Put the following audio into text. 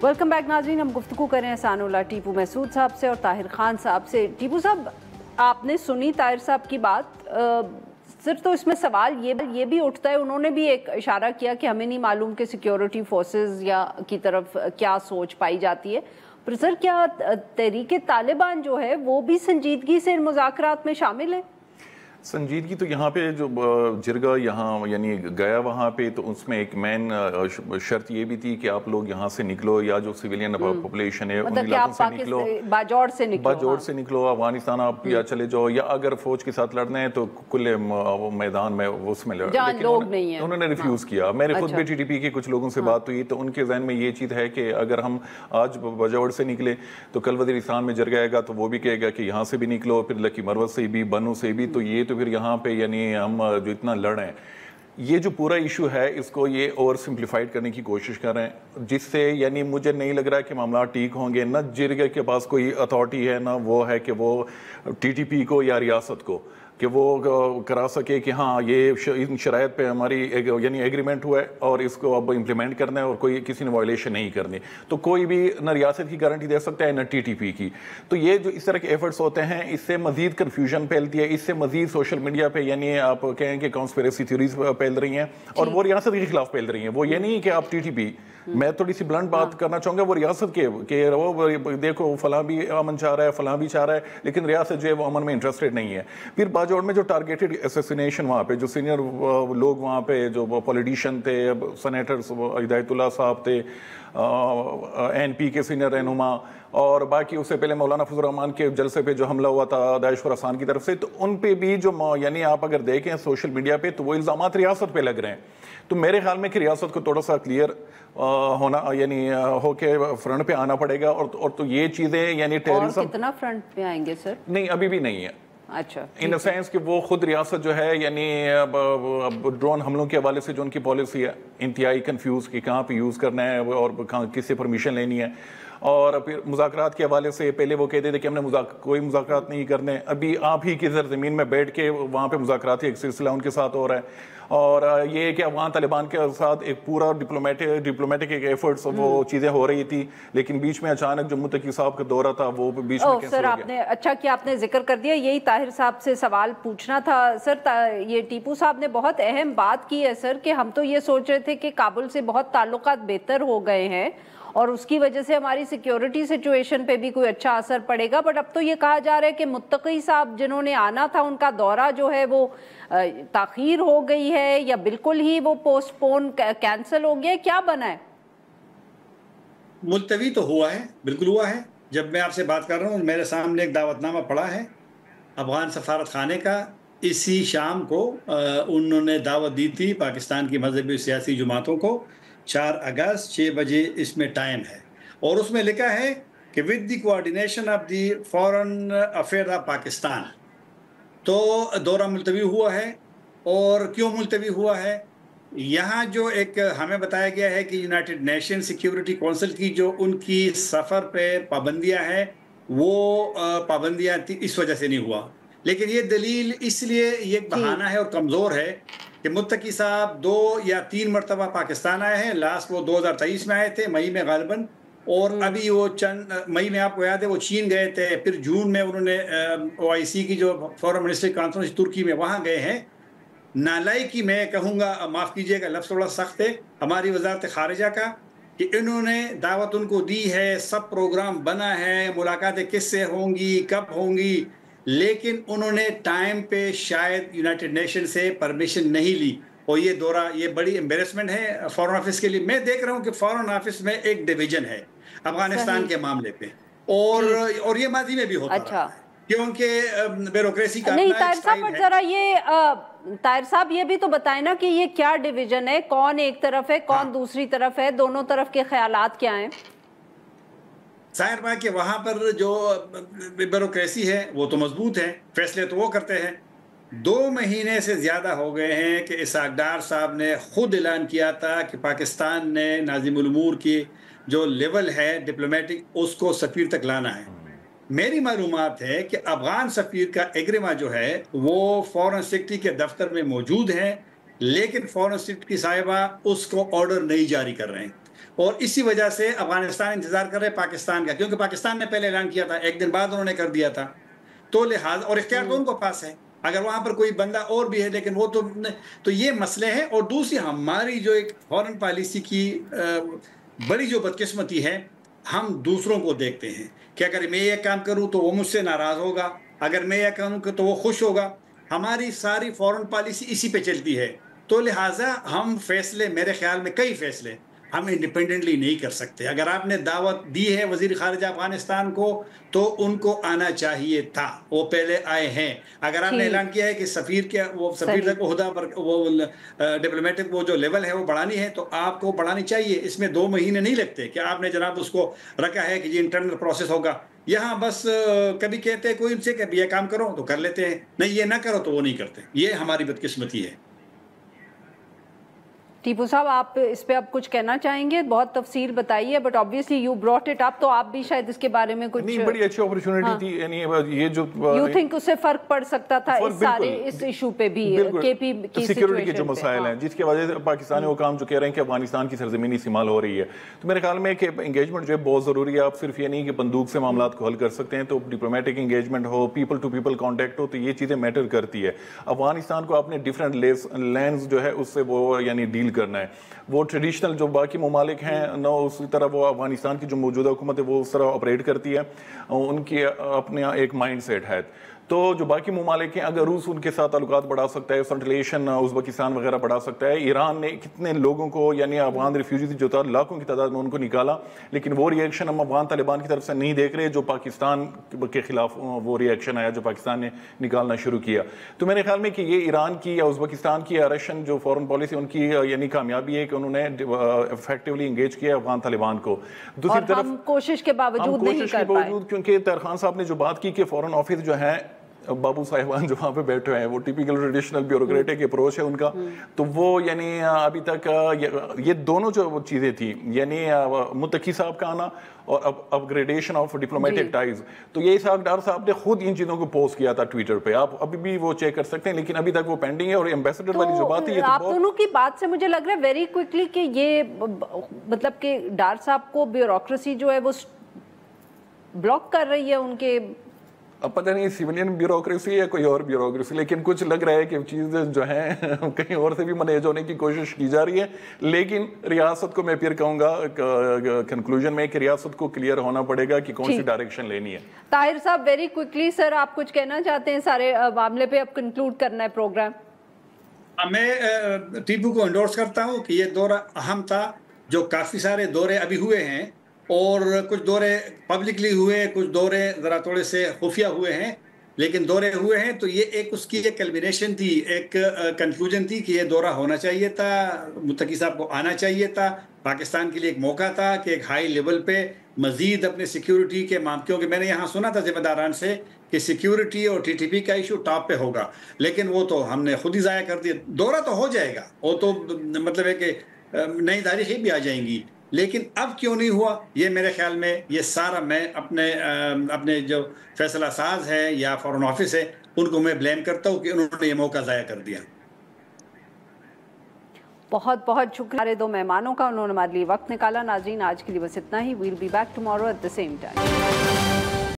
Welcome back नाज़रीन, हम गुफ्तगू करें एहसानुल्लाह टीपू महसूद साहब से और ताहिर खान साहब से। टीपू साहब, आपने सुनी ताहिर साहब की बात, सिर्फ तो इसमें सवाल ये भी उठता है, उन्होंने भी एक इशारा किया कि हमें नहीं मालूम कि सिक्योरिटी फोर्सेस या की तरफ क्या सोच पाई जाती है, पर सर क्या तहरीक तालिबान जो है वो भी संजीदगी से इन मुज़ाकरात में शामिल है? संजीदगी तो यहाँ पे जो जिरगा यहाँ यानी गया वहाँ पे, तो उसमें एक मेन शर्त ये भी थी कि आप लोग यहाँ से निकलो, या जो सिविलियन पॉपुलेशन है उन इलाकों से निकलो, बाजौड़ से निकलो, अफगानिस्तान आप या चले जाओ, या अगर फौज के साथ लड़ना है तो खुले मैदान में उसमें लड़ो। लेकिन उन्होंने रिफ्यूज़ किया। मेरे खुद भी TTP के कुछ लोगों से बात हुई तो उनके जहन में ये चीज़ है कि अगर हम आज बाजौड़ से निकले तो कल वज़ीरिस्तान में जिरगा आएगा तो वो भी कहेगा कि यहाँ से भी निकलो, फिर लकी मरवत से भी, बनू से भी, तो ये तो फिर यहाँ पे यानी हम जो इतना लड़ रहे हैं, ये जो पूरा इशू है इसको ये ओवर सिंप्लीफाइड करने की कोशिश कर रहे हैं, जिससे यानी मुझे नहीं लग रहा है कि मामला ठीक होंगे। ना जिरगा के पास कोई अथॉरिटी है, ना वो है कि वो TTP को या रियासत को कि वो करा सके कि हाँ ये इन शराइत पे हमारी यानी एग्रीमेंट हुआ है और इसको अब इम्प्लीमेंट करना है और कोई किसी ने वायलेशन नहीं करनी। तो कोई भी न रियासत की गारंटी दे सकता है न TTP की। तो ये जो इस तरह के एफर्ट्स होते हैं, इससे मजीद कन्फ्यूजन फैलती है, इससे मजीद सोशल मीडिया पे यानी आप कहें कि कॉन्स्पिरेसी थ्योरीज फैल रही हैं और वो रियासत के खिलाफ फैल रही हैं। वो ये नहीं कि आप TTP, मैं थोड़ी सी ब्लंट बात करना चाहूँगा, वो रियासत के वो देखो फलां भी अमन चाह रहा है, फलां भी चाह रहा है, लेकिन रियासत जो है वो अमन में इंटरेस्टेड नहीं है। फिर बाजौड़ में जो टारगेटेड असैसिनेशन वहाँ पे जो सीनियर लोग वहाँ पे जो पॉलिटिशियन थे, सेनेटर्स हिदायतुल्लाह साहब थे, NP के सीनियर रहनुमा, और बाकी उससे पहले मौलाना फजल रहमान के जलसे पे जो हमला हुआ था दाइश खुरासान की तरफ से, तो उन पे भी जो यानी आप अगर देखें सोशल मीडिया पे तो वो इल्ज़ामात रियासत पे लग रहे हैं। तो मेरे ख्याल में कि रियासत को थोड़ा सा क्लियर होना यानी होके फ्रंट पे आना पड़ेगा। और तो ये चीज़ें यानी टेररिज्म कितना फ्रंट पे आएंगे सर? नहीं, अभी भी नहीं है। अच्छा, इन द सेंस कि वो खुद रियासत जो है यानी ड्रोन हमलों के हवाले से जो उनकी पॉलिसी है इंतहाई कंफ्यूज कि कहाँ पे यूज़ करना है और कहाँ किससे परमिशन लेनी है। और फिर मुज़ाकरात के हवाले से पहले वो कहते थे कि हमने कोई मुज़ाकरात नहीं करने, अभी आप ही की ज़मीन में बैठ के वहाँ पे मुज़ाकरात एक सिलसिला उनके साथ हो रहा है। और ये कि अफगान तालिबान के साथ एक पूरा डिप्लोमेटिक एक एफर्ट्स वो चीज़ें हो रही थी, लेकिन बीच में अचानक जो मुत्तकी साहब का दौरा था वो बीच में कैंसिल हो गया। आपने अच्छा किया आपने जिक्र कर दिया, यही ताहिर साहब से सवाल पूछना था सर। ये टीपू साहब ने बहुत अहम बात की है सर कि हम तो ये सोच रहे थे कि काबुल से बहुत ताल्लुकात बेहतर हो गए हैं और उसकी वजह से हमारी सिक्योरिटी सिचुएशन पे भी कोई अच्छा असर पड़ेगा, बट अब तो ये कहा जा रहा है कि मुत्तकी साहब जिन्होंने आना था उनका दौरा जो है वो ताखीर हो गई है या बिल्कुल ही वो पोस्टपोन कैंसिल हो गया है, क्या बना है? मुलतवी तो हुआ है, बिल्कुल हुआ है। जब मैं आपसे बात कर रहा हूँ मेरे सामने एक दावतनामा पड़ा है अफगान सफारत खाने का। इसी शाम को उन्होंने दावत दी थी पाकिस्तान की मजहबी सियासी जमातों को, 4 अगस्त 6 बजे इसमें टाइम है, और उसमें लिखा है कि with the coordination of the foreign affair of Pakistan. तो दौरा मुलतवी हुआ है। और क्यों मुलतवी हुआ है? यहाँ जो एक हमें बताया गया है कि यूनाइटेड नेशन सिक्योरिटी काउंसिल की जो उनकी सफ़र पे पाबंदियाँ हैं वो पाबंदियाँ इस वजह से नहीं हुआ, लेकिन ये दलील इसलिए ये बहाना है और कमज़ोर है कि मुत्तकी साहब 2 या 3 मरतबा पाकिस्तान आए हैं। लास्ट वो 2023 में आए थे, मई में गालिबन, और अभी वो चंद मई में आपको याद है वो चीन गए थे, फिर जून में उन्होंने OIC की जो फॉरेन मिनिस्टर कॉन्फ्रेंस तुर्की में वहाँ गए हैं। नालायकी मैं कहूँगा, माफ़ कीजिएगा लफ्ज़ थोड़ा सख्त है, हमारी वजारत ख़ारिजा का, कि इन्होंने दावत उनको दी है, सब प्रोग्राम बना है, मुलाकातें किससे होंगी, कब होंगी, लेकिन उन्होंने टाइम पे शायद यूनाइटेड नेशन से परमिशन नहीं ली। और ये दौरा ये बड़ी एम्बेरसमेंट है फॉरेन ऑफिस के लिए। मैं देख रहा हूँ कि फॉरेन ऑफिस में एक डिवीजन है अफगानिस्तान के मामले पे, और ये माजी में भी होता रहा है क्योंकि ब्यूरोक्रेसी का नहीं। ताहिर साहब, बट जरा ये ताहिर साहब ये भी तो बताएं ना कि ये क्या डिवीजन है, कौन एक तरफ है कौन दूसरी तरफ है, दोनों तरफ के ख्यालात क्या हैं? जाहिर बात कि वहाँ पर जो ब्यूरोक्रेसी है वो तो मजबूत है, फैसले तो वो करते हैं। 2 महीने से ज़्यादा हो गए हैं कि इसहाक डार साहब ने खुद ऐलान किया था कि पाकिस्तान ने नाज़िमुल उमूर की जो लेवल है डिप्लोमेटिक उसको सफ़ीर तक लाना है। मेरी मालूमात है कि अफगान सफ़ीर का एग्रीमा जो है वो फॉरेन सेक्रेटरी के दफ्तर में मौजूद है, लेकिन फॉरेन सेक्रेटरी साहिबा उसको ऑर्डर नहीं जारी कर रहे हैं। اور اسی وجہ سے افغانستان انتظار کر رہے پاکستان کا، کیونکہ پاکستان نے پہلے اعلان کیا تھا، ایک دن بعد انہوں نے کر دیا تھا، تو لہٰذا اور اختیار تو ان کو پاس ہے اگر وہاں پر کوئی بندہ اور بھی ہے، لیکن وہ تو یہ مسئلے ہیں۔ اور دوسری ہماری جو ایک فورن پالیسی کی بڑی جو بدقسمتی ہے، ہم دوسروں کو دیکھتے ہیں کہ اگر میں یہ کام کروں تو وہ مجھ سے ناراض ہوگا، اگر میں یہ کروں تو وہ خوش ہوگا۔ ہماری ساری فورن پالیسی اسی پہ چلتی ہے، تو لہٰذا ہم فیصلے، میرے خیال میں کئی فیصلے ہم انڈیپینڈنٹلی نہیں کر سکتے۔ اگر آپ نے دعوت دی ہے وزیر خارجہ افغانستان کو تو ان کو آنا چاہیے تھا، وہ پہلے آئے ہیں۔ اگر آپ نے اعلان کیا ہے کہ سفیر کے وہ سفیر تک عہدہ پر وہ ڈپلومیٹک وہ جو لیول ہے وہ بڑھانی ہے، تو آپ کو بڑھانی چاہیے۔ اس میں 2 مہینے نہیں لگتے کہ آپ نے جناب اس کو رکھا ہے کہ یہ انٹرنل پروسیس ہوگا۔ یہاں بس کبھی کہتے ہیں کوئی ان سے کہ یہ کام کرو تو کر لیتے ہیں، نہیں یہ نہ کرو تو وہ نہیں کرتے۔ یہ ہماری بدقسمتی ہے۔ ٹیپو صاحب، آپ اس پہ اب کچھ کہنا چاہیں گے؟ بہت تفصیل بتائیے، but obviously you brought it up، تو آپ بھی شاید اس کے بارے میں کچھ... نہیں، بڑی اچھی اپرچونٹی تھی، یعنی یہ جو یو تھنک اس سے فرق پڑ سکتا تھا اس سارے اس ایشو پہ بھی، کے پی کی سیکیورٹی کے جو مسائل ہیں جس کی وجہ سے پاکستانی حکام جو کہہ رہے ہیں کہ افغانستان کی سرزمینی استعمال ہو رہی ہے، تو میرے خیال میں کہ انگیجمنٹ جو ہے بہت ضروری ہے۔ آپ صرف یہ نہیں کہ بندوق سے معاملات کو حل کر سکتے ہیں، تو ڈپلومیٹک انگیجمنٹ ہو، پیپل ٹو پیپل کانٹیکٹ ہو، تو یہ چیزیں میٹر کرتی ہے۔ افغانستان کو اپنے ڈیفرنٹ لینز جو ہے اس سے وہ یعنی ڈیل کرنا ہے۔ وہ ٹریڈیشنل جو باقی ممالک ہیں نہ اسی طرح وہ افغانستان کی جو موجودہ حکومت ہے وہ اس طرح آپریٹ کرتی ہے، ان کی اپنے ایک مائنڈ سیٹ ہے۔ تو جو باقی ممالک ہیں، اگر روس ان کے ساتھ تعلقات بڑھا سکتا ہے، سنٹرل ایشین ازبکستان وغیرہ بڑھا سکتا ہے۔ ایران نے کتنے لوگوں کو یعنی افغان ریفیوجی جو تھا لاکھوں کی تعداد میں ان کو نکالا، لیکن وہ ری ایکشن ہم افغان طالبان کی طرف سے نہیں دیکھ رہے جو پاکستان کے خلاف وہ ری ایکشن آیا جو پاکستان نے نکالنا شروع کیا۔ تو میرے خیال میں کہ یہ ایران کی یا ازبکستان کی یا رشین جو فورن پالیسی ان کی یعنی کامیابی ہے کہ انہوں نے افیکٹولی انگیج کیا افغان طالبان کو۔ دوسری طرف ہم کوشش کے باوجود نہیں کر پائے، کیونکہ طاہر صاحب نے جو بات کی کہ فورن آفس جو ہے بابو صاحبان جو وہاں پہ بیٹھے ہیں وہ ٹیپیکل ٹریڈیشنل بیوروکریٹک اپروچ ہے ان کا، تو وہ یعنی ابھی تک یہ دونوں جو چیزیں تھیں یعنی متقی صاحب کا آنا اور اپ گریڈیشن آف ڈپلومیٹک ٹائز، تو یہ اسحاق ڈار صاحب نے خود ان چیزوں کو پوسٹ کیا تھا ٹویٹر پہ، آپ ابھی بھی وہ چیک کر سکتے ہیں، لیکن ابھی تک وہ پینڈنگ ہے۔ اور ایمبیسڈر والی جو بات ہے یہ آپ دونوں کی بات سے مجھے لگ رہا ہے ویری کوئکلی کہ یہ مطلب کہ ڈار صاحب کو بیوروکریسی جو ہے وہ بلاک کر رہی ہے ان کے، اب پتہ نہیں سیولین بیوروکریسی یا کوئی اور بیوروکریسی، لیکن کچھ لگ رہا ہے کہ چیزیں جو ہیں کہیں اور سے بھی مینیج ہونے کی کوشش کی جا رہی ہے۔ لیکن ریاست کو میں پھر کہوں گا کنکلوژن میں کہ ریاست کو کلیئر ہونا پڑے گا کہ کون سی ڈائریکشن لینی ہے۔ طاہر صاحب ویری کوئکلی سر، آپ کچھ کہنا چاہتے ہیں سارے معاملے پہ؟ اب کنکلوڈ کرنا ہے پروگرام۔ میں ٹیپو کو انڈورس کرتا ہوں کہ یہ دورہ اہم تھا۔ جو کافی سارے دورے ابھی ہوئے ہیں اور کچھ دورے پبلکلی ہوئے، کچھ دورے ذرا تھوڑے سے خفیہ ہوئے ہیں، لیکن دورے ہوئے ہیں تو یہ ایک اس کی ایک کلمینیشن تھی، ایک کنکلوژن تھی کہ یہ دورہ ہونا چاہیے تھا، متقی صاحب کو آنا چاہیے تھا۔ پاکستان کے لیے ایک موقع تھا کہ ایک ہائی لیول پہ مزید اپنے سیکیورٹی کے کیونکہ میں نے یہاں سنا تھا ذمہ داران سے کہ سیکیورٹی اور ٹی ٹی پی کا ایشو ٹاپ پہ ہوگا، لیکن وہ تو ہم نے خود ہی ضائع کر دیا۔ دورہ تو ہو جائے گا، وہ تو مطلب ہے کہ نئی تاریخیں بھی آ جائیں گی، لیکن اب کیوں نہیں ہوا؟ یہ میرے خیال میں یہ سارا میں اپنے جو فیصلہ ساز ہے یا فورن آفس ہے ان کو میں بلیم کرتا ہوں کہ انہوں نے یہ موقع ضائع کر دیا۔ بہت بہت شکریہ ہمارے 2 مہمانوں کا، انہوں نے ہمارے لیے وقت نکالا۔ ناظرین آج کے لیے بس اتنا ہی، we'll be back tomorrow at the same time.